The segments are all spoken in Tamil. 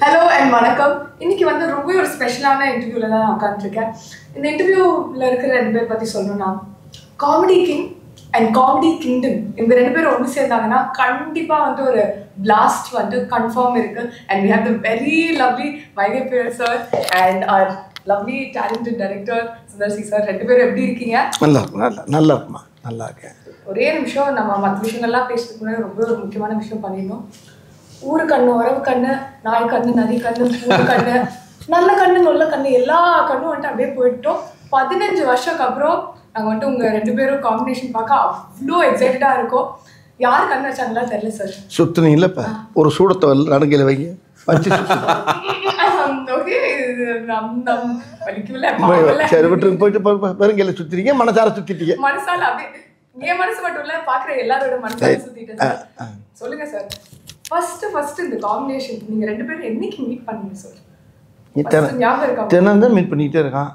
ஹலோ அண்ட் வணக்கம். இன்னைக்கு வந்து ரொம்ப ஒரு ஸ்பெஷலான இன்டர்வியூல தான் நான் உட்காந்துருக்கேன். இந்த இன்டர்வியூவில் இருக்கிற 2 பேர் பற்றி சொல்லணும்னா, comedy king and comedy kingdom, இவங்க 2 பேரும் ஒன்று சேர்ந்தாங்கன்னா கண்டிப்பாக வந்து ஒரு பிளாஸ்ட் வந்து கன்ஃபார்ம் இருக்கு. And we have the very lovely Vaigai பியர் sir and our lovely talented director Sundar C sir. 2 பேரும் எப்படி இருக்கீங்க? நல்லா இருக்குமா, நல்லா இருக்கேன். ஒரே நிமிஷம், நம்ம மற்ற விஷயங்கள்லாம் பேசுறதுக்கு முன்னாடி ரொம்ப ஒரு முக்கியமான விஷயம் பண்ணிடணும். ஊரு கண்ணு, உறவு கண்ணு, நாய் கண்ணு, நதி கண்ணு, ஊரு கண்ணு, நல்ல கண்ணு, நல்ல கண்ணு, எல்லா கண்ணும் வந்துட்டு அப்படியே போயிட்டோம். 15 வருஷத்துக்கு அப்புறம் நாங்கள் வந்துட்டு உங்கள் 2 பேரும் காம்பினேஷன் பார்க்க அவ்வளோ எக்ஸைட்டடாக இருக்கோம். யார் கண்ணு வச்சாங்களா தெரியல சார். சுத்துனீங்கல்ல இப்போ ஒரு சூடத்தை நடுங்கையில் வைங்க வச்சு ஓகே, சரி விட்டு போயிட்டு பெருங்கையில் சுத்திட்டீங்க, மனசார சுத்திட்டீங்க. மனசால அப்படியே என் மனசு மட்டும் இல்ல, பார்க்குற எல்லாரோட மனசால சுத்திட்டேன் சார். சொல்லுங்க சார், ஃபர்ஸ்ட் இந்த காம்பினேஷன் நீங்க 2 பேரும் என்னைக்கு மீட் பண்ணீங்க சார்? ஞாபகம் இருக்கா? தினம் மீட் பண்ணிக்கிட்டே இருக்கான்.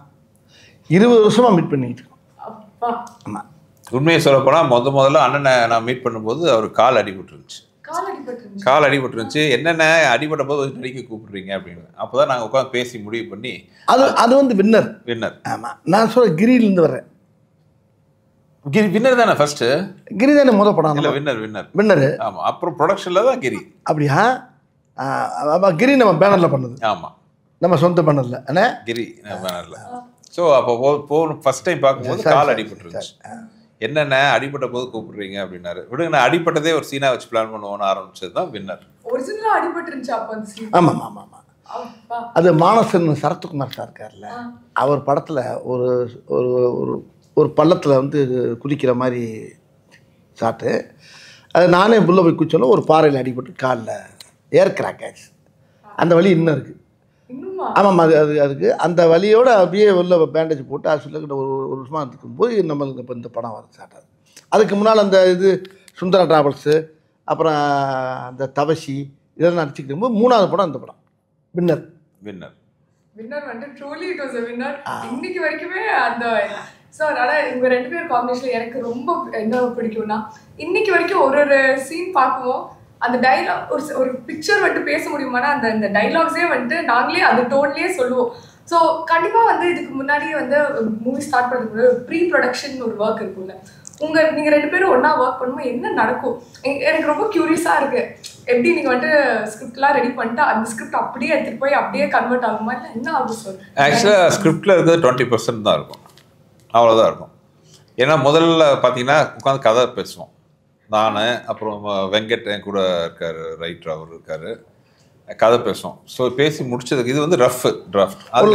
20 வருஷமா மீட் பண்ணிக்கிட்டு இருக்கோம். அப்பா, ஆமாம், உண்மையை சொல்ல போனால் முதல்ல அண்ணனை நான் மீட் பண்ணும்போது அவர் கால் அடிபட்டுருந்துச்சு. கால் அடிபட்டுருந்துச்சு. என்னென்ன அடிபட்ட போது நடிக்க கூப்பிடுறீங்க அப்படின்னு. அப்போ தான் நாங்கள் உட்காந்து பேசி முடிவு பண்ணி அது வந்து வின்னர். ஆமாம், நான் சொல்ல கிரியிலேருந்து வர்றேன். கிரி வின்னர் தானே ஃபர்ஸ்ட்? கிரி தானே முதல் படம். இல்லை, வின்னர். ஆமாம், அப்புறம் ப்ரொடக்ஷனில் தான் கிரி. அப்படியா? கிரி நம்ம பேனரில் பண்ணது. ஆமாம், நம்ம சொந்த பேனரில். அண்ணே கிரி பேனரில். ஸோ அப்போ ஃபர்ஸ்ட் டைம் பார்க்கும்போது கால் அடிபட்டுருந்துச்சு. என்னென்ன அடிபட்ட போது கூப்பிடுறீங்க அப்படின்னாரு. விடுங்க, நான் அடிப்பட்டதே ஒரு சீனா வச்சு பிளான் பண்ணுவோன்னு ஆரம்பிச்சது தான் வின்னர். ஒரிஜினலா அடிபட்டுருந்துச்சு அப்போ அந்த சீன். ஆமாம். அது மானசன் சரத்குமார் சார் இருக்கார்ல, அவர் படத்தில் ஒரு ஒரு ஒரு பள்ளத்தில் வந்து குதிக்கிற மாதிரி சாட்டு. அது நானே புள்ள போய் குச்சோன்னா ஒரு பாறையில் அடிபட்டு காலில் ஏர் கிராக் ஆச்சு. அந்த வலி இன்னும் இருக்குது. ஆமாம், அதுக்கு அந்த வலியோடு அப்படியே உள்ள பேண்டேஜ் போட்டு ஹாஸ்பிட்டலுக்கு ஒரு வருஷமாக இருக்கும்போது நம்மளுக்கு இப்போ இந்த படம் வர சாட்டாது. அதுக்கு முன்னால் அந்த இது சுந்தரா டிராவல்ஸு, அப்புறம் அந்த தவசி இதெல்லாம் நடிச்சுக்கிட்டு போது 3வது படம் இந்த படம் வின்னர் வந்து truly it was a winner. இன்னைக்கு வரைக்குமே அந்த சார். ஆனால் இவங்க 2 பேர் காம்பினேஷனில் எனக்கு ரொம்ப என்ன பிடிக்கும்னா, இன்னைக்கு வரைக்கும் ஒரு சீன் பார்க்குவோம், அந்த டைலாக் ஒரு பிக்சர் வந்துட்டு பேச முடியுமானா அந்த டைலாக்ஸே வந்துட்டு நாங்களே அந்த டோன்லேயே சொல்லுவோம். ஸோ கண்டிப்பாக வந்து இதுக்கு முன்னாடியே வந்து மூவி ஸ்டார்ட் பண்ணுறதுக்கு முன்னாடி ப்ரீ ப்ரொடக்ஷன் ஒரு ஒர்க் இருக்கும்ல. நீங்கள் 2 பேரும் ஒன்றா ஒர்க் பண்ணும்போது என்ன நடக்கும்? எனக்கு ரொம்ப க்யூரியஸாக இருக்குது. எப்படி நீங்கள் வந்துட்டு ஸ்கிரிப்ட்லாம் ரெடி பண்ணிட்டு அந்த ஸ்கிரிப்ட் அப்படியே எடுத்துகிட்டு போய் அப்படியே கன்வெர்ட் ஆகுமா, இல்லை என்ன ஆகும் சார்? ஆக்சுவலாக ஸ்கிரிப்டில் இருக்கிறது 20% தான் இருக்கும், அவ்வளோதான் இருக்கும். ஏன்னா முதல்ல பார்த்தீங்கன்னா உட்காந்து கதை பேசுவோம். நான் அப்புறம் வெங்கட் என் கூட இருக்கார், ரைட்டர் அவர் இருக்கார், கதை பேசுவோம். ஸோ பேசி முடிச்சதுக்கு இது வந்து ரஃப் டிராஃப்ட், அது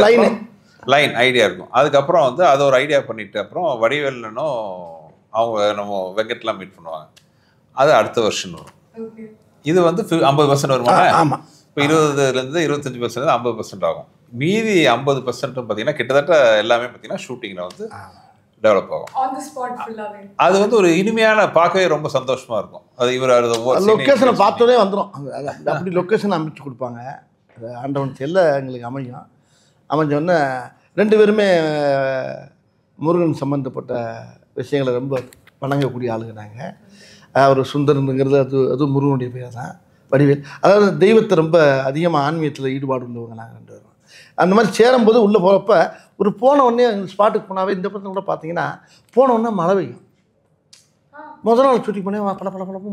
லைன் ஐடியா இருக்கும். அதுக்கப்புறம் வந்து அதை ஒரு ஐடியா பண்ணிட்டு அப்புறம் வடிவேலனும் அவங்க நம்ம வெங்கட்லாம் மீட் பண்ணுவாங்க. அது அடுத்த வருஷன் வரும். இது வந்து 50% வருமா? ஆமாம், இப்போ 20% 25% 50% ஆகும். மீதி 50% பார்த்தீங்கன்னா கிட்டத்தட்ட எல்லாமே பார்த்தீங்கன்னா ஷூட்டிங்கில் வந்து டெவலப் ஆகும். அது வந்து ஒரு இனிமையான, பார்க்கவே ரொம்ப சந்தோஷமாக இருக்கும். அது இவர் லொக்கேஷனை பார்த்தோன்னே வந்துடும். அப்படி லொக்கேஷன் அமைச்சு கொடுப்பாங்க. ஆண்டவன் செல்ல எங்களுக்கு அமைஞ்சோடனே 2 பேருமே முருகன் சம்மந்தப்பட்ட விஷயங்களை ரொம்ப வணங்கக்கூடிய ஆளுங்க நாங்கள். அவர் சுந்தரனுங்கிறது அது முருகனுடைய பேர் தான். வடிவேல் அதாவது தெய்வத்தை ரொம்ப அதிகமாக ஆன்மீகத்தில் ஈடுபாடு உள்ளவங்க நாங்கள் 2 பேரும். அந்த மாதிரி சேரும்போது உள்ளே போகிறப்ப ஒரு போன உடனே ஸ்பாட்டுக்கு போனாவே இந்த படத்தில் கூட பார்த்தீங்கன்னா போன உடனே மழை பெய்யும். முதல் நாள் ஷூட்டிங் பண்ணி பல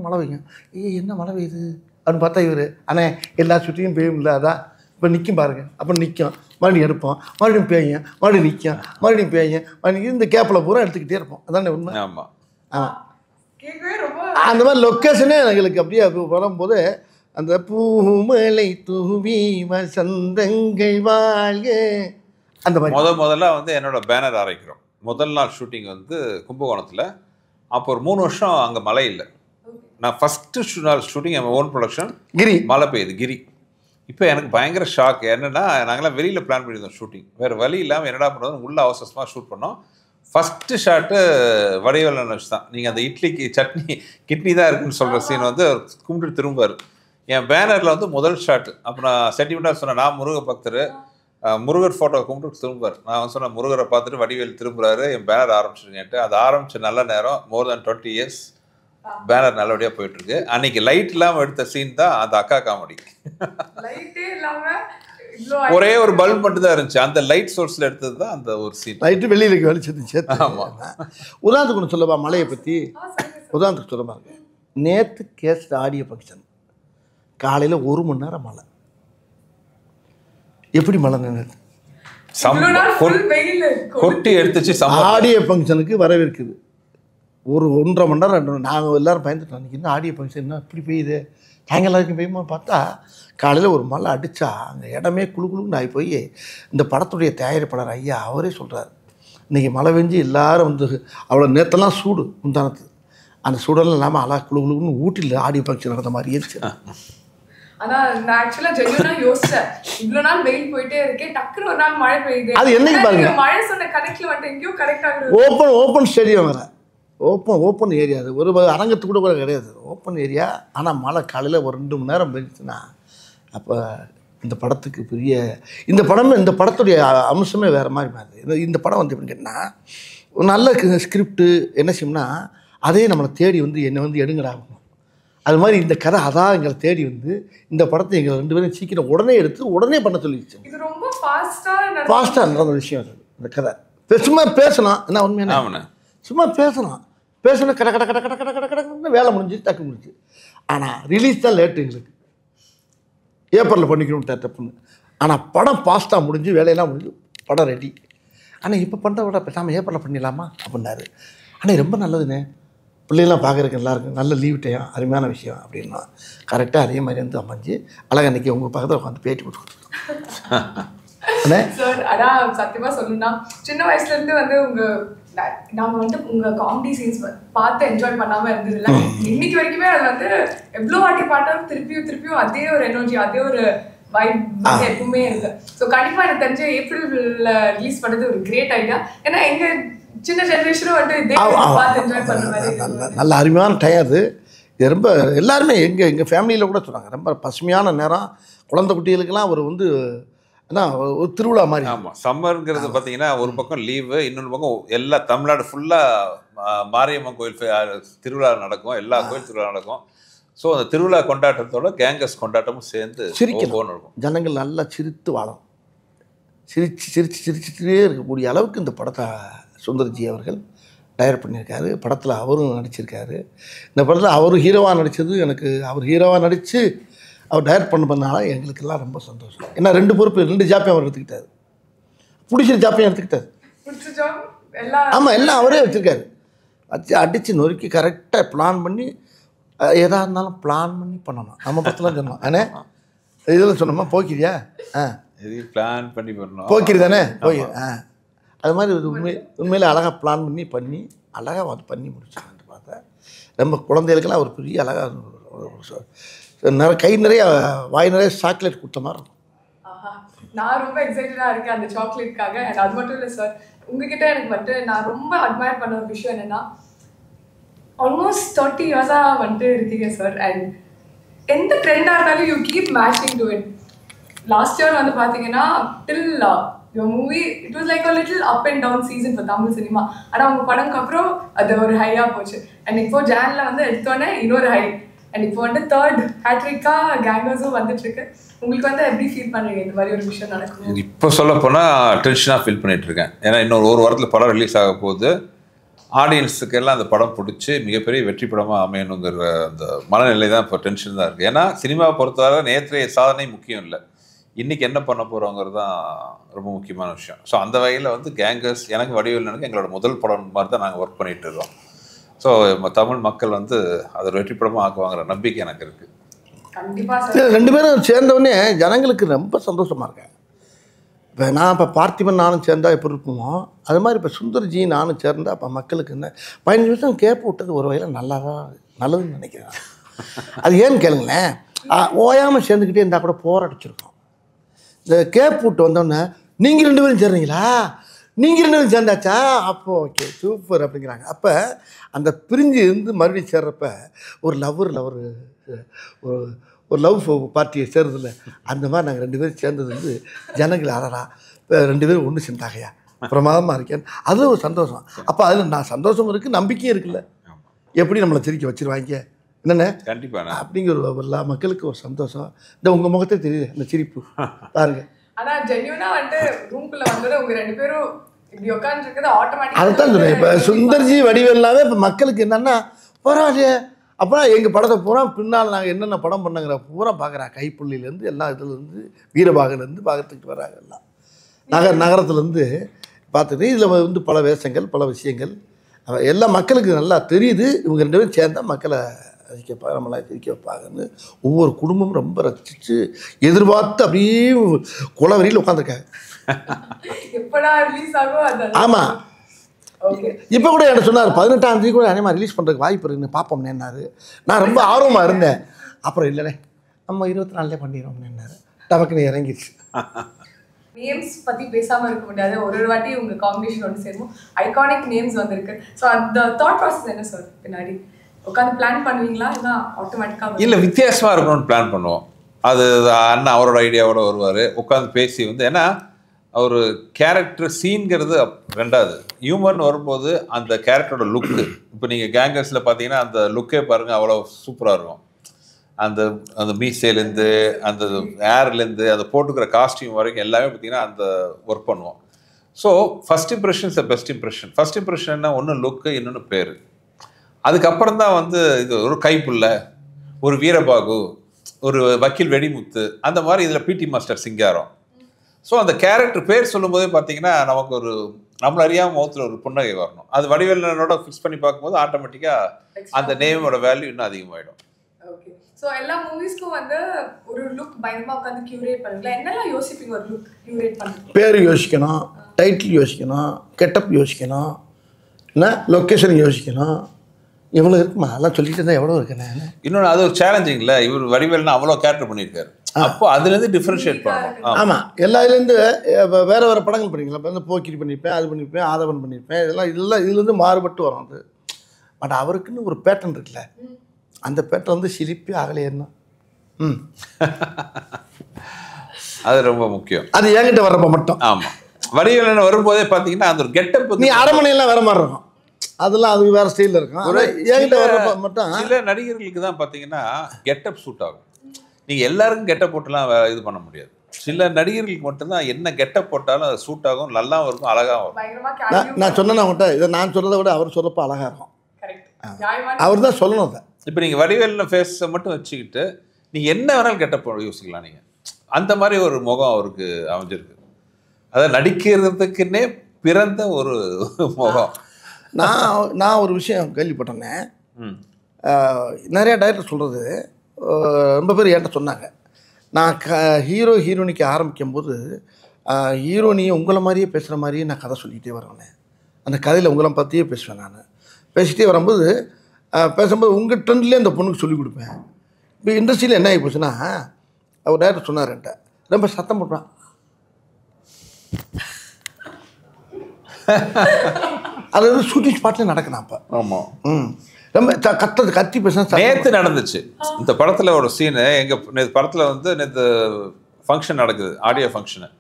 மழை பெய்யும். என்ன மழை பெய்யுது அப்படின்னு பார்த்தா இவர் அண்ணே எல்லா ஷூட்டிங்கும் பெய்யும் இல்லை, அதான் இப்போ நிற்கும் பாருங்கள். அப்புறம் நிற்கும், மறுபடியும் எடுப்போம், மறுபடியும் பேயும், மறுபடியும் நிற்கும், மறுபடியும் பேயும், மறுபடியும் இந்த கேப்பில் பூரா எடுத்துக்கிட்டே இருப்போம். அதானே உண்மை? ஆமாம். அந்த மாதிரி லொக்கேஷனே எங்களுக்கு அப்படியே வரும்போது அந்த பூமலை தூவி வசந்தங்கள் வாழ்க அந்த மாதிரி முதல்ல வந்து என்னோட பேனர் ஆரம்பிக்கிறோம். முதல் நாள் ஷூட்டிங் வந்து கும்பகோணத்தில். அப்போ ஒரு 3 வருஷம் அங்கே மழை இல்லை. நான் ஃபஸ்ட்டு நாள் ஷூட்டிங் என் ஓன் ப்ரொடக்ஷன், கிரி மழை பெய்யுது கிரி. இப்போ எனக்கு பயங்கர ஷாக். என்னென்னா நாங்களாம் வெளியில் பிளான் பண்ணியிருந்தோம் ஷூட்டிங், வேறு வழி இல்லாமல் என்னடா பண்ணுறது, உள்ள அவசரமாக ஷூட் பண்ணோம். ஃபஸ்ட்டு ஷாட்டு வடிவேலன் வச்சு தான். நீங்கள் அந்த இட்லிக்கு சட்னி கிட்னி தான் இருக்குன்னு சொல்கிற சீன் வந்து கும்பிட்டு திரும்பார். என் பேனரில் வந்து முதல் ஷாட்டு. அப்புறம் சென்டிமெண்ட்டாக சொன்னேன், நான் முருக பக்தர், முருகர் ஃபோட்டோ கும்பிட்டு திரும்புவார். நான் வந்து சொன்னேன் முருகரை பார்த்துட்டு வடிவேல் திரும்புறாரு, என் பேனர் ஆரம்பிச்சிருங்கன்ட்டு. அது ஆரம்பித்த நல்ல நேரம் மோர் தென் 20 years பேனர் நல்லபடியாக போயிட்டு இருக்கு. அன்னைக்கு லைட் இல்லாமல் எடுத்த சீன் தான் அந்த அக்கா காமெடி. லைட்டே இல்லாம ஒரே ஒரு பல்ப் மட்டும் தான் இருந்துச்சு. அந்த லைட் சோர்ஸ்ல எடுத்தது தான் அந்த ஒரு சீன். லைட்டு வெளியில் வெளிச்சது சேர்த்து. ஆமாம். உதாரணத்துக்கு ஒன்று சொல்லப்பா, மழையை பற்றி உதாரணத்துக்கு சொல்லப்பா. நேற்று கேஸ்ட் ஆடியோ ஃபங்க்ஷன் காலையில் 1 மணி நேரம் மழை. எப்படி மழை நின்று கொட்டி எடுத்துச்சு. ஆடியோ ஃபங்க்ஷனுக்கு வரவேற்குது. ஒரு 1.5 மணி நேரம் 2 நாங்கள் எல்லோரும் பயந்துட்டோம். அன்றைக்கி இன்னும் ஆடியோ ஃபங்க்ஷன் என்ன இப்படி பெய்யுது, நாங்கள் எல்லாருக்கும் பெய்யுமா பார்த்தா காலையில் ஒரு மழை அடித்தா அங்கே இடமே குழுக்குழுன்னு ஆகி போய் இந்த படத்துடைய தயாரிப்பாளர் ஐயா அவரே சொல்கிறார், இன்றைக்கி மழை பெஞ்சு எல்லோரும் வந்து அவ்வளோ நேற்றெல்லாம் சூடு முந்தானத்து, அந்த சூடெல்லாம் இல்லாமல் அழகா குழுக்குழுன்னு ஊட்டியில் ஆடியோ ஃபங்க்ஷன் நடந்த மாதிரி இருந்துச்சு. ஆனால் நான் ஆக்சுவலாக ஜென்யூனாக யோசிச்சேன், இவ்வளோ நாள் வெயில் போயிட்டே இருக்கேன், டக்குன்னு ஒரு நாள் மழை பெய்யுது. அது என்னைக்கு பாருங்க, மழை சொன்ன கனெக்டில் வந்துட்டு எங்கேயும் கரெக்ட் ஆகுது. ஓப்பன் ஸ்டேடியம் வேறு, ஓப்பன் ஏரியா. அது ஒரு அரங்கத்துக்கு கூட கிடையாது, ஓப்பன் ஏரியா. ஆனால் மழை காலையில் ஒரு 2 மணி நேரம் பெஞ்சுச்சுன்னா அப்போ இந்த படத்துக்கு பெரிய இந்த படத்துடைய அம்சமே வேறு மாதிரி மாறுது. இந்த படம் வந்து எப்படின்னு கேட்டால் ஒரு நல்ல ஸ்கிரிப்டு என்ன செய்யும்னா அதே நம்மளை தேடி வந்து என்னை வந்து எடுங்கடாகும். அது மாதிரி இந்த கதை அதான் எங்களை தேடி வந்து இந்த படத்தை எங்களை 2 பேரும் சீக்கிரம் உடனே எடுத்து உடனே பண்ண சொல்லிடுச்சு. இது ரொம்ப ஃபாஸ்ட்டாக நடந்த விஷயம் அது. இந்த கதை சும்மா பேசணும், என்ன உண்மையான சும்மா பேசணும் கட கட கட கட கட கட கடன்னு வேலை முடிஞ்சு டக்கு முடிஞ்சு. ஆனால் ரிலீஸ் தான் லேட்டு, எங்களுக்கு ஏப்ரலில் பண்ணிக்கணும் தப்புன்னு. ஆனால் படம் ஃபாஸ்ட்டாக முடிஞ்சு வேலையெல்லாம் முடிஞ்சு படம் ரெடி. ஆனால் இப்போ பண்ணுற விட பேசாமல் ஏப்ரலில் பண்ணிடலாமா அப்படின்னாரு. ஆனால் ரொம்ப நல்லதுண்ணே, பிள்ளைங்களாம் பார்க்குறதுக்கு எல்லாருக்கும் நல்ல லீவ் டைம், அருமையான விஷயம் அப்படின்னா கரெக்டாக அதே மாதிரி வந்து அமைஞ்சு அழகாக அன்றைக்கி உங்கள் பக்கத்தில் உட்காந்து பேட்டி கொடுத்துருக்கோம். சார் அதான் சத்தியமாக சொல்லணும்னா சின்ன வயசுலேருந்து வந்து நாங்கள் வந்து உங்கள் காமெடி சீன்ஸ் பார்த்து என்ஜாய் பண்ணாமல் இருந்ததில்ல. இன்னைக்கு வரைக்குமே அது வந்து எவ்வளோ வாட்டி பார்த்தாலும் திருப்பியும் அதே ஒரு எனர்ஜி, அதே ஒரு வைப் வந்து எப்பவுமே இருக்கு. ஸோ கண்டிப்பாக எனக்கு தெரிஞ்ச ஏப்ரலில் ரிலீஸ் பண்ணது ஒரு கிரேட் ஐடியா. ஏன்னா எங்கள் சின்ன ஜென்ரேஷனும் வந்து இதே பார்த்து என்ஜாய் பண்ணுற மாதிரி நல்ல அருமையான டைம் அது. இது ரொம்ப எல்லாருமே எங்கள் ஃபேமிலியில் கூட சொன்னாங்க, ரொம்ப பசுமையான நேரம், குழந்தை குட்டிகளுக்கெல்லாம் ஒரு வந்து ஒரு திருவிழா மாதிரி. ஆமாம், சம்மருங்கிறது பார்த்தீங்கன்னா ஒரு பக்கம் லீவு, இன்னொரு பக்கம் எல்லா தமிழ்நாடு ஃபுல்லாக மாரியம்மன் கோயில் திருவிழா நடக்கும், எல்லா கோயில் திருவிழா நடக்கும். ஸோ அந்த திருவிழா கொண்டாட்டத்தோட கேங்கஸ் கொண்டாட்டமும் சேர்ந்து இருக்கும். ஜனங்கள் நல்லா சிரித்து வாழும், சிரிச்சுட்டே இருக்கக்கூடிய அளவுக்கு இந்த படத்தை சுந்தர்ஜி அவர்கள் டைரக்ட் பண்ணியிருக்காரு. படத்தில் அவரும் நடிச்சிருக்காரு. இந்த படத்தில் அவர் ஹீரோவாக நடித்தது எனக்கு, அவர் ஹீரோவாக நடித்து அவர் டைரக்ட் பண்ணனால எங்களுக்கெல்லாம் ரொம்ப சந்தோஷம். ஏன்னா 2 பொறுப்பு 2 ஜாப்பையும் அவர் எடுத்துக்கிட்டார், பிடிச்ச ஜாப்பையும் எடுத்துக்கிட்டார். ஆமாம், எல்லாம் அவரே வச்சுருக்காரு. அடித்து நொறுக்கி கரெக்டாக பிளான் பண்ணி எதாக இருந்தாலும் பிளான் பண்ணி பண்ணணும். நம்ம படத்தில் சொன்னோம் ஆனால் இதில் சொன்னோமா போக்கிறியா பிளான் பண்ணி பண்ணணும், போக்கிரி தானே போய் அது மாதிரி உண்மையிலே அழகாக பிளான் பண்ணி அழகாக வந்து பண்ணி முடிச்சாங்கன்னு பார்த்தேன். ரொம்ப குழந்தைகளுக்கெல்லாம் ஒரு பெரிய அழகாக கை நிறைய வாய் நிறைய சாக்லேட் கொடுத்த மாதிரி இருக்கும். நான் ரொம்ப எக்ஸைட்டடாக இருக்கேன் அந்த சாக்லேட்காக. அண்ட் அது மட்டும் இல்லை சார், உங்ககிட்ட எனக்கு வந்துட்டு நான் ரொம்ப அட்மையர் பண்ண ஒரு விஷயம் என்னென்னா ஆல்மோஸ்ட் 30 இயர்ஸாக வந்துட்டு இருக்கீங்க சார். அண்ட் எந்த ட்ரெண்டாக இருந்தாலும் you keep matching to it. Last year வந்து பார்த்தீங்கன்னா டில் your movie it was like a little up and down season for Tamil cinema. ஆனால் உங்கள் படம்க்கு அப்புறம் அது ஒரு ஹையாக போச்சு. அண்ட் இப்போ ஜானில் வந்து எடுத்தோன்னே இன்னொரு ஹை. அண்ட் இப்போ வந்து 3rd ஹேட்ரிக்காக கேங்கர்ஸும் வந்துட்டுருக்கு. உங்களுக்கு வந்து எப்படி ஃபீல் பண்ணுறீங்க இந்த மாதிரி ஒரு விஷயம் நடக்கும்? இப்போ சொல்ல போனால் டென்ஷனாக ஃபீல் பண்ணிகிட்ருக்கேன். ஏன்னா இன்னொரு 1 வாரத்தில் படம் ரிலீஸ் ஆக போகுது. ஆடியன்ஸுக்கு எல்லாம் அந்த படம் பிடிச்சி மிகப்பெரிய வெற்றி படமாக அமையணுங்கிற அந்த மனநிலை தான் இப்போ டென்ஷன் தான் இருக்குது. ஏன்னா சினிமாவை பொறுத்தவரை நேற்றைய சாதனை முக்கியம் இல்லை, இன்றைக்கி என்ன பண்ண போகிறோங்கிறது தான் ரொம்ப முக்கியமான விஷயம். ஸோ அந்த வகையில் வந்து கேங்கர்ஸ் எனக்கு வடிவேலனுக்கு எங்களோட முதல் படம் மாதிரி தான் நாங்கள் ஒர்க் பண்ணிகிட்டு இருக்கோம். ஸோ தமிழ் மக்கள் வந்து அதை வெற்றி படமாக ஆக்குவாங்கிற நம்பிக்கை எனக்கு இருக்குது. கண்டிப்பாக 2 பேரும் சேர்ந்தவுடனே ஜனங்களுக்கு ரொம்ப சந்தோஷமாக இருக்கேன். இப்போ நான் இப்போ பார்த்திபன் நானும் சேர்ந்தால் எப்படி இருக்குமோ அது மாதிரி இப்போ சுந்தர்ஜி நானும் சேர்ந்தால் இப்போ மக்களுக்கு என்ன 15 நிமிஷம் கேப் விட்டது ஒரு வகையில் நல்லதுன்னு நினைக்கிறேன். அது ஏன்னு கேளுங்களேன், ஓயாமல் சேர்ந்துக்கிட்டே இருந்தால் கூட போராடிச்சிருக்கோம். இந்த கேப் விட்டு வந்தோடனே நீங்கள் 2 பேரும் சேர்றீங்களா, நீங்கள் 2 பேரும் சேர்ந்தாச்சா, அப்போ ஓகே சூப்பர் அப்படிங்கிறாங்க. அப்போ அந்த பிரிஞ்சு இருந்து மறுபடியும் சேர்றப்ப ஒரு லவ் பார்ட்டியை சேர்றதில்ல அந்த மாதிரி நாங்கள் 2 பேரும் சேர்ந்தது வந்து ஜனங்கள் அறறா இப்போ 2 பேரும் ஒன்று சேர்ந்தாகையா பிரமாதமாக இருக்கேன், அது ஒரு சந்தோஷம். அப்போ அதில் நான் சந்தோஷம் இருக்குது, நம்பிக்கையும் இருக்குல்ல. எப்படி நம்மளை சிரிக்க வச்சிருவாங்க என்னென்ன கண்டிப்பாண்ணா. அப்படிங்கிற எல்லா மக்களுக்கு ஒரு சந்தோஷம். இந்த உங்கள் முகத்தை தெரியுது இந்த சிரிப்பு பாருங்க. ஆனா ஜென்யூனா வந்து ரூம்குள்ள வந்தது உங்க ரெண்டு பேரும் இப்படி உட்கார்ந்து இருக்கிறது ஆட்டோமேட்டிக்கா அதைத்தான் சொல்றேன். இப்போ சுந்தர்ஜி வடிவேல்லாவே இப்போ மக்களுக்கு என்னன்னா பரவாயில்லையே. அப்புறம் எங்கள் படத்தை பூரா பின்னால் நாங்கள் என்னென்ன படம் பண்ணங்கிற பூரா பார்க்குறாங்க. கைப்புள்ளிலேருந்து எல்லா இதுலேருந்து வீரபாகலேருந்து பார்த்துக்கிட்டு வராங்க. எல்லாம் நகரத்துலேருந்து பார்த்துட்டு இதில் வந்து பல வேஷங்கள் பல விஷயங்கள் எல்லா மக்களுக்கு நல்லா தெரியுது. இவங்க ரெண்டு பேரும் சேர்ந்தால் மக்களை ரசிக்க நம்மளாம் சிரிக்க வைப்பாங்கன்னு ஒவ்வொரு குடும்பமும் ரொம்ப ரசித்து எதிர்பார்த்து அப்படியே குளவரியில் உட்காந்துருக்காங்க. எப்படா ரிலீஸ் ஆகும். ஆமாம். இப்போ கூட என்ன சொன்னார் 18ஆம் தேதி கூட அனிமா ரிலீஸ் பண்ணுறதுக்கு வாய்ப்பு இருக்குன்னு பார்ப்போம்னேன்னாரு. நான் ரொம்ப ஆர்வமாக இருந்தேன். அப்புறம் இல்லைண்ணே நம்ம 24 பண்ணிடுவோம்னேன்னாரு. டபக்குன்னு இறங்கிடுச்சு. நேம்ஸ் பற்றி பேசாமல் இருக்க முடியாது. ஒரு வாட்டி உங்கள் காம்பினேஷன் ஒன்று சேரும் ஐகானிக் நேம்ஸ் வந்திருக்கு. ஸோ அந்த தாட் ப்ராசஸ் என்ன சார்? பின்னாடி உட்காந்து பிளான் பண்ணுவீங்களா இல்லை ஆட்டோமேட்டிக்காக? இல்லை, வித்தியாசமாக இருக்கணும்னு பிளான் பண்ணுவோம். அது அண்ணன் அவரோட ஐடியாவோட வருவார். உட்காந்து பேசி வந்து ஏன்னா ஒரு கேரக்டர் சீன்கிறது ரெண்டாவது ஹியூமர்னு வரும்போது அந்த கேரக்டரோட லுக்கு. இப்போ நீங்கள் கேங்கர்ஸில் பார்த்தீங்கன்னா அந்த லுக்கே பாருங்கள் அவ்வளோ சூப்பராக இருக்கும். அந்த அந்த மீசைலேருந்து அந்த ஏர்லேருந்து அந்த போட்டுக்கிற காஸ்டியூம் வரைக்கும் எல்லாமே பார்த்தீங்கன்னா அந்த ஒர்க் பண்ணுவோம். So first impression is the best impression. First இம்ப்ரெஷன்னா ஒன்று லுக்கு, இன்னொன்று பேர். அதுக்கப்புறம் தான் வந்து இது ஒரு கைப்புள்ள, ஒரு வீரபாகு, ஒரு வக்கீல் வெடிமுத்து, அந்த மாதிரி இதில் பிடி மாஸ்டர் சிங்காரம். ஸோ அந்த கேரக்டர் பேர் சொல்லும்போதே பார்த்தீங்கன்னா நமக்கு ஒரு நம்மள அறியாமல் முகத்தில் ஒரு புன்னகை வரணும். அது வடிவேலனோட ஃபிக்ஸ் பண்ணி பார்க்கும்போது ஆட்டோமேட்டிக்காக அந்த நேமோட வேல்யூ இன்னும் அதிகமாகிடும். ஓகே. ஸோ எல்லா மூவிஸ்க்கும் வந்து ஒரு லுக் பயங்கரமாக உட்காந்து கியூரேட் பண்ணுங்களா? என்னெல்லாம் யோசிப்பீங்க ஒரு லுக் கியூரேட் பண்ணுறது? பேர் யோசிக்கணும், டைட்டில் யோசிக்கணும், கெட்டப் யோசிக்கணும், என்ன லொக்கேஷன் யோசிக்கணும். எவ்வளோ இருக்குமா அதெல்லாம் சொல்லிட்டு இருந்தால் எவ்வளோ இருக்குண்ணே. இன்னொன்று அது ஒரு சேலஞ்சிங்ல இவர் வடிவேல்னா அவ்வளோ கேரக்டர் பண்ணியிருக்காரு. அப்போ அதுலேருந்து டிஃப்ரென்ஷியேட் பண்ணணும். ஆமாம். எல்லா இதுலேருந்து வேறு வேறு படங்கள் பண்ணிக்கலாம். இப்போ வந்து போக்கிரி பண்ணியிருப்பேன், அது பண்ணியிருப்பேன், ஆதவன் பண்ணியிருப்பேன். இதெல்லாம் இதுலேருந்து மாறுபட்டு வரும் அது. பட் அவருக்குன்னு ஒரு பேட்டர்ன் இருக்குல்ல, அந்த பேட்டர்ன் வந்து சிரிப்பே அகலையேன்னா அது ரொம்ப முக்கியம். அது என்கிட்ட வர்றப்ப மட்டும். ஆமாம். வடிவேலன் வரும்போதே பார்த்தீங்கன்னா அந்த ஒரு கெட்டப் நீ அரமனையெல்லாம் வேறு மாதிரி இருக்கும். அதெல்லாம் அது வேறு ஸ்டைலில் இருக்கும். என்கிட்ட வர்றப்ப மட்டும் சில நடிகர்களுக்கு தான் பார்த்தீங்கன்னா கெட்டப் சூட் ஆகும். நீங்கள் எல்லாருக்கும் கெட்டப் போட்டுலாம் இது பண்ண முடியாது. சில நடிகர்களுக்கு மட்டும்தான் என்ன கெட்டப் போட்டாலும் அது சூட் ஆகும், நல்லாவும் இருக்கும், அழகாகவும் இருக்கும். நான் சொன்னேன் அவங்கள்ட்ட, இதை நான் சொல்கிறத விட அவர் சொல்கிறப்ப அழகாக இருக்கும். அவர் தான் சொல்லணும் அதை. இப்போ நீங்கள் வடிவேலில் ஃபேஸை மட்டும் வச்சுக்கிட்டு நீங்கள் என்ன வேணாலும் கெட்டப் யோசிக்கலாம். நீங்கள் அந்த மாதிரி ஒரு முகம் அவருக்கு அமைஞ்சிருக்கு. அதை நடிக்கிறதுக்குன்னே பிறந்த ஒரு முகம். நான் ஒரு விஷயம் கேள்விப்பட்டேன்னே, நிறையா டைரக்டர் சொல்கிறது ரொம்ப பேர் என்கிட்ட சொன்னாங்க. நான் ஹீரோயினிக்கு ஆரம்பிக்கும் போது ஹீரோனியை உங்களை மாதிரியே பேசுகிற மாதிரியே நான் கதை சொல்லிகிட்டே வருவேன். அந்த கதையில் உங்களை பற்றியே பேசுவேன். நான் பேசிகிட்டே வரும்போது பேசும்போது உங்கள் ட்ரெண்ட்லேயே அந்த பொண்ணுக்கு சொல்லிக் கொடுப்பேன். இப்போ இண்டஸ்ட்ரியில் என்ன ஆகி போச்சுன்னா, அவர் டைரக்டர் சொன்னார் என்கிட்ட, ரொம்ப சத்தம் போடுறான். அது வந்து ஷூட்டிங் ஸ்பாட்லேயே நடக்கணும் அப்போ. ஆமாம். ரொம்ப கத்தி பேச நேற்று நடந்துச்சு இந்த படத்தில் ஒரு சீனு. எங்கள் படத்தில் வந்து நேற்று ஃபங்க்ஷன் நடக்குது, ஆடியோ ஃபங்க்ஷனு.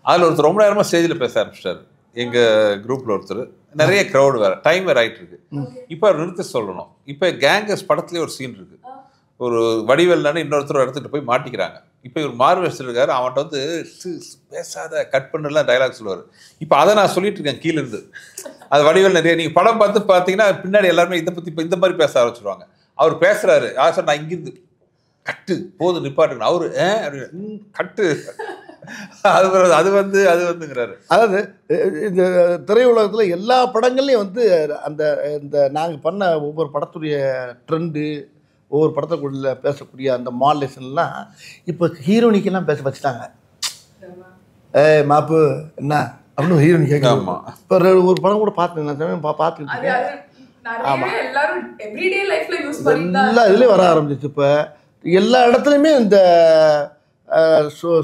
அதில் ஒருத்தர் ரொம்ப நேரமாக ஸ்டேஜில் பேச ஆரம்பிச்சிட்டார். எங்கள் குரூப்பில் ஒருத்தர், நிறைய க்ரௌடு வேறு, டைம் வேறு ஆகிட்டு இருக்கு. இப்போ அவர் நிறுத்த சொல்லணும். இப்போ கேங்கர்ஸ் படத்துலேயே ஒரு சீன் இருக்குது. ஒரு வடிவேல்னு இன்னொருத்தர் எடுத்துகிட்டு போய் மாட்டிக்கிறாங்க. இப்போ இவர் மார்வெஸ்ட் இருக்காரு, அவன்கிட்ட வந்து பேசாத கட் பண்ணலாம் டைலாக் சொல்லுவார். இப்போ அதை நான் சொல்லிட்டு இருக்கேன் கீழேருந்து. அது வடிவேல் நிறைய நீங்கள் படம் பார்த்தீங்கன்னா பின்னாடி எல்லாருமே இதை பற்றி இப்போ இந்த மாதிரி பேச ஆரம்பிச்சிருவாங்க. அவர் பேசுகிறாரு, யார் சார் நான் இங்கிருந்து கட்டு போது நிப்பாட்டுங்க, அவரு கட்டு அது வந்துங்கிறாரு. அதாவது இந்த திரையுலகத்தில் எல்லா படங்கள்லையும் வந்து அந்த இந்த நாங்கள் பண்ண ஒவ்வொரு படத்துடைய ட்ரெண்டு, ஒவ்வொரு படத்துக்குள்ள பேசக்கூடிய அந்த மாடலேஷன்லாம் இப்போ ஹீரோனிக்கெல்லாம் பேச வச்சுட்டாங்க. மாப்பு என்ன அப்படின்னு ஹீரோனி கேட்கலாமா? இப்போ ஒரு படம் கூட பார்த்தேன், பார்த்துக்கிட்டு எல்லா இதுலேயும் வர ஆரம்பிச்சிச்சு. இப்போ எல்லா இடத்துலையுமே இந்த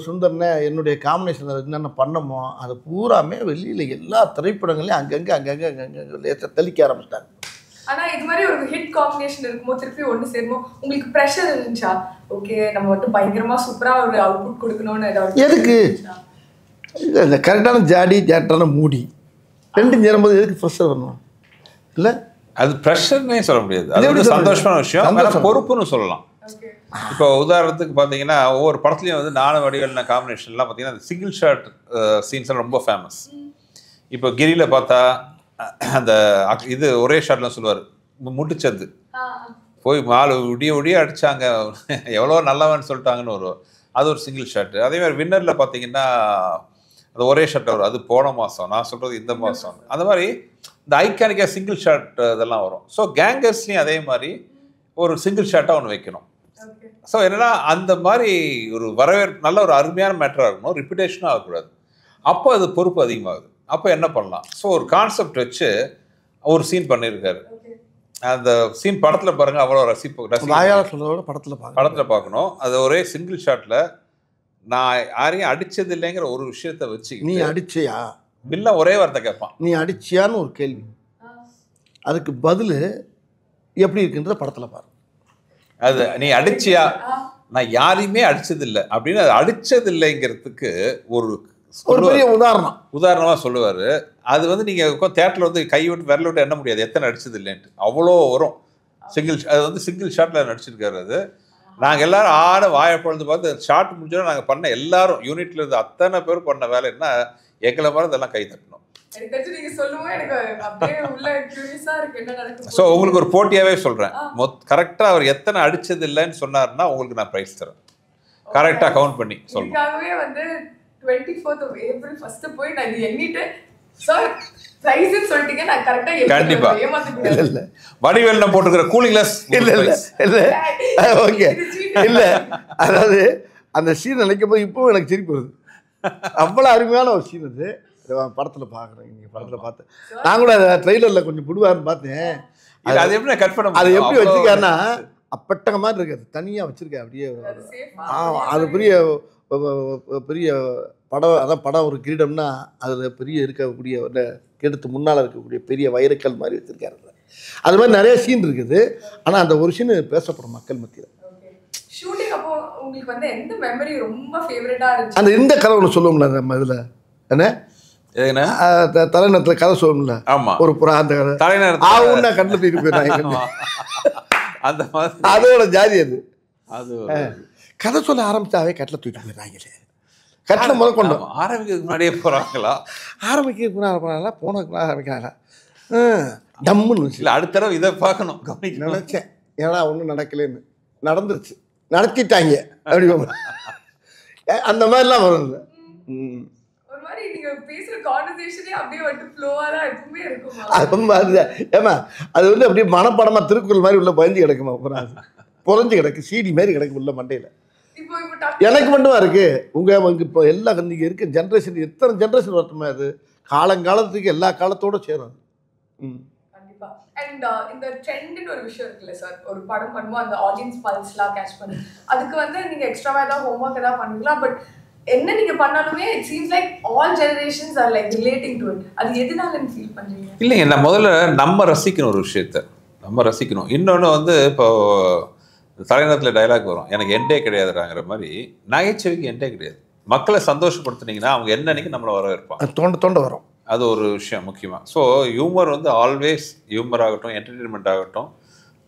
சுந்தர்னே என்னுடைய காம்பினேஷன் என்னென்ன பண்ணமோ அது பூராமே வெளியில் எல்லா திரைப்படங்களையும் அங்கங்கே தெளிக்க ஆரம்பிச்சிட்டாங்க. ஆனால் இது மாதிரி ஒரு ஹிட் காம்பினேஷன் இருக்கும்போது திருப்பி ஒன்று சேருமோ உங்களுக்கு ப்ரெஷர் இருந்துச்சா? ஓகே நம்ம மட்டும் பயங்கரமாக சூப்பராக ஒரு அவுட்புட் கொடுக்கணும்னு ஏதாவது? எதுக்கு இந்த கரெக்டான ஜாடி ஜாட்டான மூடி ரெண்டும் சேரும்போது எதுக்கு ப்ரெஷர் வரணும்? இல்லை அது ப்ரெஷர்னே சொல்ல முடியாது, அது வந்து சந்தோஷமான விஷயம், பொறுப்புன்னு சொல்லலாம். இப்போ உதாரணத்துக்கு பார்த்தீங்கன்னா ஒவ்வொரு படத்துலையும் வந்து நானும் வடிவேலு காம்பினேஷன்லாம் பார்த்தீங்கன்னா சிங்கிள் ஷாட் சீன்ஸ்லாம் ரொம்ப ஃபேமஸ். இப்போ கிரியில் பார்த்தா அந்த இது ஒரே ஷாட்லாம் சொல்லுவார், முட்டுச்சது போய் மாலு விடிய அடித்தாங்க எவ்வளோ நல்லவன்னு சொல்லிட்டாங்கன்னு வரும், அது ஒரு சிங்கிள் ஷாட்டு. அதே மாதிரி வின்னரில் பார்த்தீங்கன்னா அது ஒரே ஷாட் வரும், அது போன மாதம், நான் சொல்கிறது இந்த மாதம். அந்த மாதிரி இந்த ஐக்கானிக்காக சிங்கிள் ஷாட் இதெல்லாம் வரும். ஸோ கேங்கர்ஸ்லேயும் அதே மாதிரி ஒரு சிங்கிள் ஷாட்டாக ஒன்று வைக்கணும். ஸோ என்னன்னா அந்த மாதிரி ஒரு நல்ல ஒரு அருமையான மேட்டராக இருக்கணும், ரிப்பிட்டேஷனும் ஆகக்கூடாது. அப்போ அது பொறுப்பு அதிகமாகுது. அப்போ என்ன பண்ணலாம்? ஸோ ஒரு கான்செப்ட் வச்சு ஒரு சீன் பண்ணியிருக்காரு. அந்த சீன் படத்தில் பாருங்கள், அவ்வளோ படத்தில் பார்க்கணும். அது ஒரே சிங்கிள் ஷாட்டில் நான் யாரையும் அடித்தது இல்லைங்கிற ஒரு விஷயத்த வச்சு, நீ அடிச்சியா வில்ல ஒரே வார்த்தை கேட்பான், நீ அடிச்சியான்னு ஒரு கேள்வி, அதுக்கு பதில் எப்படி இருக்குன்றத படத்தில் பாரு. அது நீ அடிச்சியா, நான் யாரையுமே அடிச்சதில்லை அப்படின்னு, அது அடிச்சதில்லைங்கிறதுக்கு ஒரு பெரிய உதாரணமாக சொல்லுவார். அது வந்து நீங்கள் தேட்டரில் வந்து கை விட்டு விரல விட்டு எண்ண முடியாது எத்தனை அடிச்சது இல்லைன்ட்டு, அவ்வளோ வரும். அது வந்து சிங்கிள் ஷாட்டில் நடிச்சிருக்காரு. அது நாங்கள் எல்லாரும் வாயை பொழுது பார்த்து ஷார்ட் முடிஞ்சோன்னா நாங்கள் பண்ண எல்லாரும் யூனிட்ல இருந்து அத்தனை பேர் பண்ண வேலைன்னா எங்களை மாதிரி இதெல்லாம் கை தட்டணும். ஸோ உங்களுக்கு ஒரு போட்டியாகவே சொல்கிறேன், கரெக்டாக அவர் எத்தனை அடிச்சது இல்லைன்னு சொன்னார்னா உங்களுக்கு நான் ப்ரைஸ் தரேன், கரெக்டாக கவுண்ட் பண்ணி சொல்லுங்கள். வந்து 24th of April ஃபர்ஸ்ட் போய் நான் இது எண்ணிட்டு சார் பிரைஸ் சொல்லிட்டீங்க, நான் கரெக்டா கண்டிப்பா இல்ல வடிவேல் நான் போட்டுக்கிற கூலிங் கிளாஸ் இல்ல ஓகே இல்ல, அதாவது அந்த சீன் நினைக்கும் போது இப்போ எனக்கு சிரிப்பு வருது. அவ்வளோ அருமையான ஒரு சீன் அது. படத்தில் பார்க்குறேன், நீங்கள் படத்தில் பார்த்தேன், நான் கூட ட்ரெய்லரில் கொஞ்சம் புடுவாருன்னு பார்த்தேன். அது எப்படி கட் பண்ண, அது எப்படி வச்சுருக்காருன்னா அப்பட்டக மாதிரி இருக்காது, தனியாக வச்சுருக்கேன் அப்படியே. அது பெரிய பெரிய படம், அதான் படம் ஒரு கிரீடம்னா அதில் பெரிய இருக்கக்கூடிய கிரீடத்து முன்னால் இருக்கக்கூடிய பெரிய வைரக்கல் மாதிரி வச்சுருக்காரு. அது மாதிரி நிறைய சீன் இருக்குது. ஆனால் அந்த ஒரு சீன் பேசப்படும் மக்கள் மத்தியில். ஷூட்டிங் அப்போ உங்களுக்கு வந்து எந்த மெமரி ரொம்ப ஃபேவரட்டாக இருந்துச்சு? அந்த இந்த கதை ஒன்று சொல்லுவோம்ல நம்ம இதில் என்ன தலைநகரத்தில் கதை சொல்லுவோம்ல, ஒரு புறா அந்த கதை தலைநகரம் கண்ணில் தூக்கிட்டு போயிடுறாங்க, அந்த மாதிரி அதோட ஜாதி அது. அது கதை சொல்ல ஆரம்பிச்சாவே கட்டில் தூக்கிட்டு போயிடுறாங்களே, கட்டில் முதல் கொண்டு ஆரம்பிக்கிறதுக்கு முன்னாடியே போகிறாங்களா, ஆரம்பிக்கிறதுக்கு முன்னாடி போனாங்களா, போனதுக்கு ஆரம்பிக்கிறாங்களா, டம்முன்னு இல்லை அடுத்த தடவை இதை பார்க்கணும் கவனிக்க நினச்சேன். ஏன்னா ஒன்றும் நடக்கலைன்னு, நடந்துருச்சு, நடத்திட்டாங்க அப்படி அந்த மாதிரிலாம் வரும். இல்லை ஒரு மாதிரி நீங்க பேசுற கான்வர்சேஷனே அப்படியே வந்து ஃப்ளோவா தான் எப்பவுமே இருக்குமா? அது மாதிரி ஏமா அது வந்து அப்படியே மனப்படமா திருக்குறள் மாதிரி உள்ள பயந்து கிடக்குமா, அப்புறம் புரஞ்சு கிடக்கு, சீடி மாதிரி கிடக்கு உள்ள மண்டையில். எனக்கு மட்டுமா இருக்கு, உங்க இப்போ எல்லா நீங்க இருக்க ஜென்ரேஷன் எத்தனை ஜென்ரேஷன் வரட்டுமே, அது காலங்காலத்துக்கு எல்லா காலத்தோட சேரும். கண்டிப்பா. அண்ட் இந்த ட்ரெண்ட்னு ஒரு விஷயம் இருக்குல்ல சார், ஒரு படம் பண்ணுவோம் அந்த ஆடியன்ஸ் பல்ஸ்லாம் கேட்ச் பண்ணி, அதுக்கு வந்து நீங்க எக்ஸ்ட்ராவா ஏதாவது ஹோம்ஒர்க் ஏதாவது பண்ணுவீங்களா? பட் என்ன நீங்க பண்ணாலுமே it seems like all generations are like relating to it. அது எதனால ஃபீல் பண்றீங்க? இல்லைங்க, நான் முதல்ல நம்ம ரசிக்கணும், ஒரு விஷயத்த நம்ம ரசிக்கணும். இன்னொன்று வந்து இப்போ தலைநகரத்தில் டைலாக் வரும், எனக்கு எண்டே கிடையாதுறாங்கிற மாதிரி நகைச்சுவைக்கு எண்டே கிடையாது. மக்களை சந்தோஷப்படுத்துனீங்கன்னா அவங்க என்னன்னைக்கு நம்மளை வரவேற்பாங்க, தோண்ட வரும். அது ஒரு விஷயம் முக்கியமாக. ஸோ ஹியூமர் வந்து ஆல்வேஸ் ஹியூமர் ஆகட்டும், என்டர்டெயின்மெண்ட் ஆகட்டும்,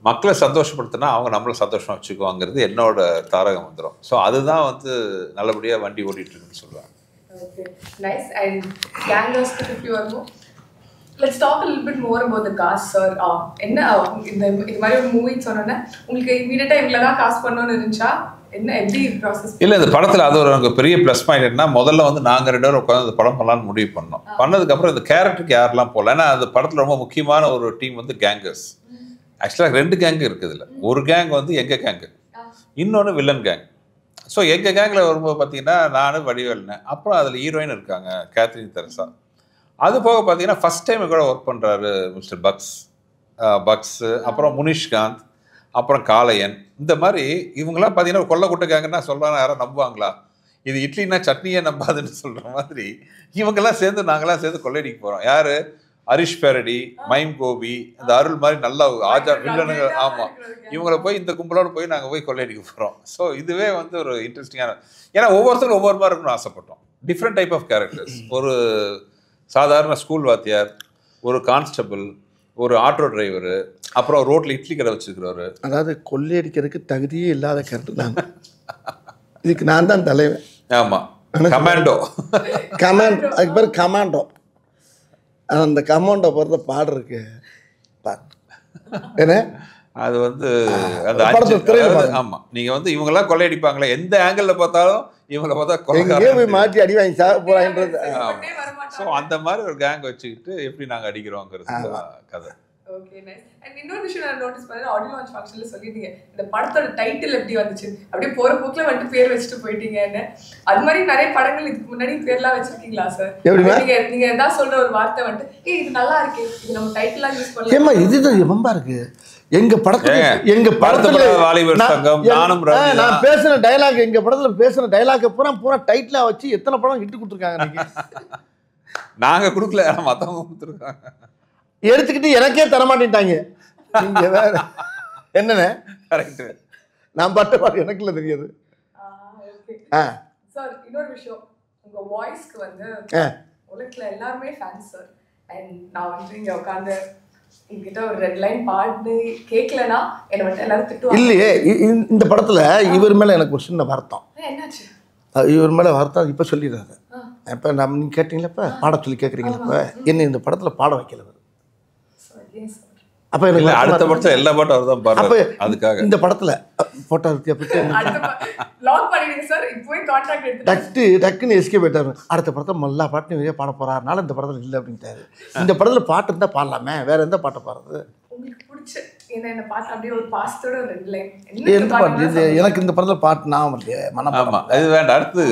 மக்களை சந்தோஷப்படுத்தினா அவங்க நம்மளை சந்தோஷமாக வச்சுக்குவாங்கிறது என்னோட தாரகம் வந்துடும். ஸோ அதுதான் வந்து நல்லபடியாக வண்டி ஓடிட்டு இருக்குன்னு சொல்லுவாங்க. Okay, nice. அண்ட் கேங்கர்ஸ்க்கு திருப்பி வருவோம். Let's talk a little bit more about the cast, sir. என்ன இது மாதிரி ஒரு மூவி சொன்னோன்னே உங்களுக்கு இமீடியட்டா இவங்கள தான் காஸ்ட் பண்ணணும்னு இருந்துச்சா? என்ன எப்படி ப்ராசஸ்? இல்லை, இந்த படத்தில் அது ஒரு எனக்கு பெரிய ப்ளஸ் பாயிண்ட் என்ன, முதல்ல வந்து நாங்கள் 2 பேரும் உட்காந்து இந்த படம் பண்ணலான்னு முடிவு பண்ணோம். பண்ணதுக்கப்புறம் இந்த கேரக்டருக்கு யாரெல்லாம் போகல, ஏன்னா அந்த படத்தில் ரொம்ப முக்கியமான ஒரு டீம் வந்து கேங்கர்ஸ். ஆக்சுவலாக 2 கேங்கு இருக்குது இல்லை, ஒரு கேங் வந்து எங்கள் கேங்கு, இன்னொன்று வில்லன் கேங். ஸோ எங்கள் கேங்கில் வரும்போது பார்த்தீங்கன்னா நான் வடிவேல்னேன், அப்புறம் அதில் ஹீரோயின் இருக்காங்க கேத்ரின் தெரசா. அது போக பார்த்தீங்கன்னா ஃபஸ்ட் டைம் கூட ஒர்க் பண்ணுறாரு மிஸ்டர் பக்ஸ், அப்புறம் முனிஷ்காந்த், அப்புறம் காளையன். இந்த மாதிரி இவங்கெல்லாம் பார்த்தீங்கன்னா கொல்ல கூட்டக்காங்கன்னா சொல்கிறாங்க, யாரும் நம்புவாங்களா? இது இட்லினா சட்னியே நம்பாதுன்னு சொல்கிற மாதிரி இவங்கெல்லாம் சேர்ந்து நாங்களாம் சேர்ந்து கொள்ளையடிக்க போகிறோம். யார்? ஹரிஷ் பேரடி, மைம் கோபி, இந்த அருள் மாதிரி நல்லா ஆஜா வில்லனுங்க. ஆமாம், இவங்கள போய் இந்த கும்பலோடு போய் நாங்கள் போய் கொள்ளையடிக்க போகிறோம். ஸோ இதுவே வந்து ஒரு இன்ட்ரெஸ்டிங்கான, ஏன்னா ஒவ்வொருத்தரும் ஒவ்வொரு மாதிரி இருக்கணும்னு ஆசைப்பட்டோம். Different type of characters. ஒரு சாதாரண ஸ்கூல் வாத்தியார், ஒரு கான்ஸ்டபிள், ஒரு ஆட்டோ டிரைவர், அப்புறம் ரோட்ல இட்லி கடை வச்சிருக்கிறவரு. அதாவது கொள்ளையடிக்கிறதுக்கு தகுதியே இல்லாத கேரக்டர் தான். இதுக்கு நான் தான் தலைவன். ஆமா, கமாண்டோ. அதுக்கு பேர் கமாண்டோ. அந்த கமாண்டோ போகிறத பாடு இருக்கு என்ன, அது வந்து அந்த ஆமா, நீங்க வந்து இவங்கெல்லாம் கொள்ளையடிப்பாங்களே, எந்த ஆங்கிள் பார்த்தாலும் இவங்களை பார்த்தா போய் மாற்றி அடி வாங்கி சாக போறாங்கன்றது. ஸோ அந்த மாதிரி ஒரு கேங் வச்சுக்கிட்டு எப்படி நாங்க அடிக்கிறோங்கிறது கதை. Okay, nice. அண்ட் இன்னொரு விஷயம் நான் நோட்டீஸ் பண்ணேன், ஆடியோ லான்ச் ஃபங்க்ஷன்ல சொல்லிட்டீங்க இந்த படத்தோட டைட்டில் எப்படி வந்துச்சு, அப்படியே போற போக்குல வந்துட்டு பேர் வச்சுட்டு போயிட்டீங்கன்னு. அது மாதிரி நிறைய படங்கள் இதுக்கு முன்னாடி பேர்லாம் வச்சிருக்கீங்களா சார்? நீங்க ஏதாவது சொல்ற ஒரு வார்த்தை வந்துட்டு இது நல்லா இருக்கு, இது நம்ம டைட்டிலா யூஸ் பண்ணலாம். ஏமா இதுதான் ரொம்ப இருக்கு எங்க படத்துல வாலிபர் சங்கம், நானும் நான் பேசுன டயலாக், எங்க படத்துல பேசுன டயலாக் பூரா டைட்டிலா வச்சு எத்தனை படம் இட்டு கொடுத்துருக்காங்க. நாங்க கொடுக்கல, மத்தவங்க கொடுத்துருக்காங்க. எடுத்துக்கிட்டு எனக்கே தரமாட்டேன்ட்டாங்க. நீங்க வேற என்னண்ணே? கரெக்ட். நான் பட்ட பாட்டு எனக்குள்ள தெரியாது. சார் இன்னொரு விஷயம், உங்க வாய்ஸ்க்கு வந்து உலகத்துல எல்லாருமே ஃபேன்ஸ் சார். அண்ட் நான் வந்து இங்க உட்காந்து என்கிட்ட ஒரு ரெட் லைன் பாட்டு கேட்கலன்னா என்னை வந்து எல்லாரும் திட்டுவாங்க. இல்லையே, இந்த படத்துல இவர் மேல எனக்கு ஒரு சின்ன வருத்தம். என்னாச்சு? இவர் மேல வருத்தம் இப்ப சொல்லிடுறாரு. இப்ப நீங்க கேட்டீங்களா, இப்ப பாட சொல்லி கேட்குறீங்களா, இப்ப என்ன இந்த படத்துல பாட வைக்கல. அப்ப எனக்கு அடுத்த படத்துல எல்லா பாட்டும் அவர் தான் பாடுறாரு. அதுக்காக இந்த படத்துல போட்டோ டக்குன்னு எஸ்கே போயிட்டாரு. அடுத்த படத்துல எல்லா பாட்டும் நிறைய பாட போறாருனால இந்த படத்துல இல்லை அப்படின்ட்டாரு. இந்த படத்துல பாட்டு இருந்தா பாடலாமே, வேற எந்த பாட்டை பாடுறது? எனக்கு இந்த படத்துல பாட்டு நான் வேண்டாம், அடுத்து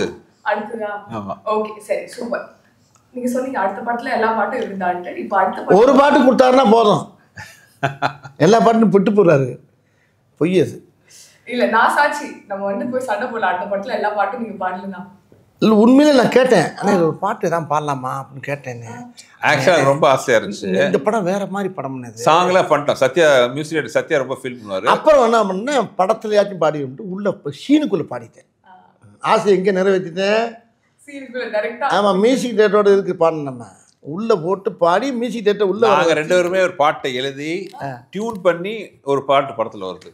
நீங்க சொன்னீங்க அடுத்த பாட்டுல எல்லா பாட்டும் இருந்தான்ட்டு. இப்போ அடுத்த ஒரு பாட்டு கொடுத்தாருன்னா போதும், எல்லா பாட்டும் விட்டு போறாரு. பொய்யது இல்ல, நான் சாட்சி. நம்ம வந்து போய் சண்டை போடல, அடுத்த பாட்டுல எல்லா பாட்டும் நீங்க பாடலனா. இல்ல உண்மையிலே நான் கேட்டேன், ஆனா ஒரு பாட்டு தான் பாடலாமா அப்படின்னு கேட்டேன். ஆக்சுவலா ரொம்ப ஆசையா இருந்துச்சு. இந்த படம் வேற மாதிரி படம், சாங்லாம் பண்ணிட்டோம். சத்யா மியூசிக், சத்யா ரொம்ப ஃபீல் பண்ணுவாரு. அப்புறம் என்ன பண்ணேன், படத்துலயாச்சும் பாடி உள்ள சீனுக்குள்ள பாடிட்டேன். ஆசை எங்க நிறைவேற்றிட்டேன். ஆமா, மியூசிக் டேட்டோட இருக்கு பாடணும். நம்ம உள்ள போட்டு பாடி மியூசிக் டேட்டை உள்ள நாங்க ரெண்டு பேருமே ஒரு பாட்டை எழுதி டியூன் பண்ணி ஒரு பாட்டு படத்துல வருது.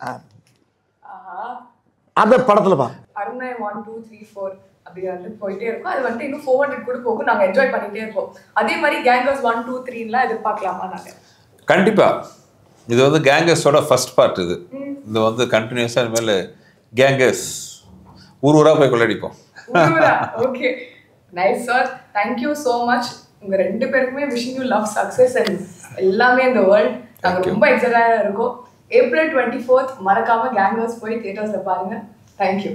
அந்த படத்துல பா அருணை 1 2 3 4 அப்படி வந்து போயிட்டே இருக்கும். அது வந்து இன்னும் 400 கூட போகும். நாங்க என்ஜாய் பண்ணிட்டே இருப்போம். அதே மாதிரி கேங்கர்ஸ் 1 2 3 எல்லாம் எதிர்பார்க்கலாமா? நாங்க கண்டிப்பா. இது வந்து கேங்கர்ஸோட ஃபர்ஸ்ட் பார்ட். இது வந்து கண்டினியூஸா மேல கேங்கர்ஸ் ஊரா போய் கொள்ளடிப்போம். Okay, nice sir, thank you so much. உங்க ரெண்டு பேருக்குமே wishing you love success and எல்லாமே இந்த வேர்ல்ட். நாங்கள் ரொம்ப எக்ஸைட்டடாக இருக்கோம். April 24th மறக்காம கேங்கர்ஸ் போய் தியேட்டர்ஸ்ல பாருங்க. தேங்க்யூ.